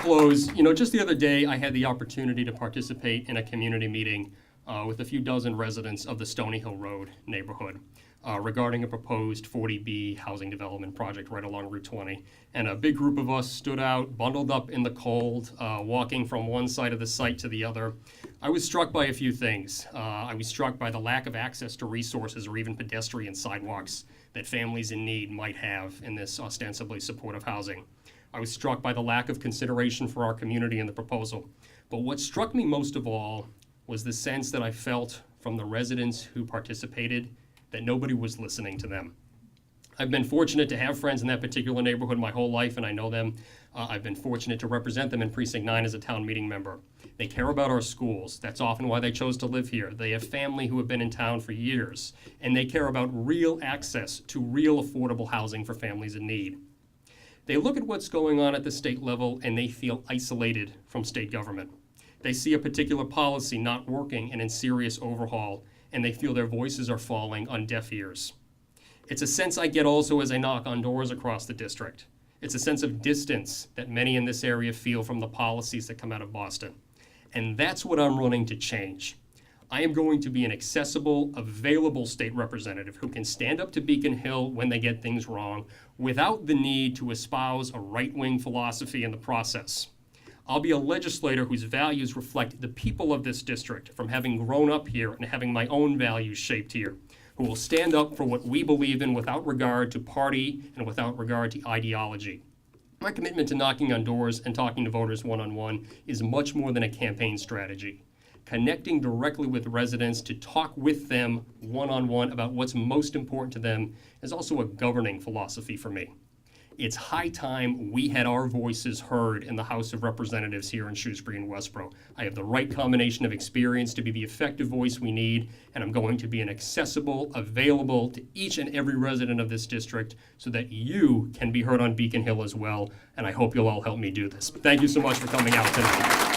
close, just the other day, I had the opportunity to participate in a community meeting with a few dozen residents of the Stony Hill Road neighborhood regarding a proposed 40B housing development project right along Route 20. And a big group of us stood out, bundled up in the cold, walking from one side of the site to the other. I was struck by a few things. I was struck by the lack of access to resources or even pedestrian sidewalks that families in need might have in this ostensibly supportive housing. I was struck by the lack of consideration for our community in the proposal. But what struck me most of all was the sense that I felt from the residents who participated that nobody was listening to them. I've been fortunate to have friends in that particular neighborhood my whole life, and I know them. I've been fortunate to represent them in Precinct 9 as a town meeting member. They care about our schools. That's often why they chose to live here. They have family who have been in town for years, and they care about real access to real affordable housing for families in need. They look at what's going on at the state level and they feel isolated from state government. They see a particular policy not working and in serious overhaul, and they feel their voices are falling on deaf ears. It's a sense I get also as I knock on doors across the district. It's a sense of distance that many in this area feel from the policies that come out of Boston. And that's what I'm running to change. I am going to be an accessible, available state representative who can stand up to Beacon Hill when they get things wrong without the need to espouse a right-wing philosophy in the process. I'll be a legislator whose values reflect the people of this district from having grown up here and having my own values shaped here, who will stand up for what we believe in without regard to party and without regard to ideology. My commitment to knocking on doors and talking to voters one-on-one is much more than a campaign strategy. Connecting directly with residents to talk with them one-on-one about what's most important to them is also a governing philosophy for me. It's high time we had our voices heard in the House of Representatives here in Shrewsbury and Westboro. I have the right combination of experience to be the effective voice we need, and I'm going to be an accessible, available to each and every resident of this district so that you can be heard on Beacon Hill as well, and I hope you'll all help me do this. Thank you so much for coming out tonight.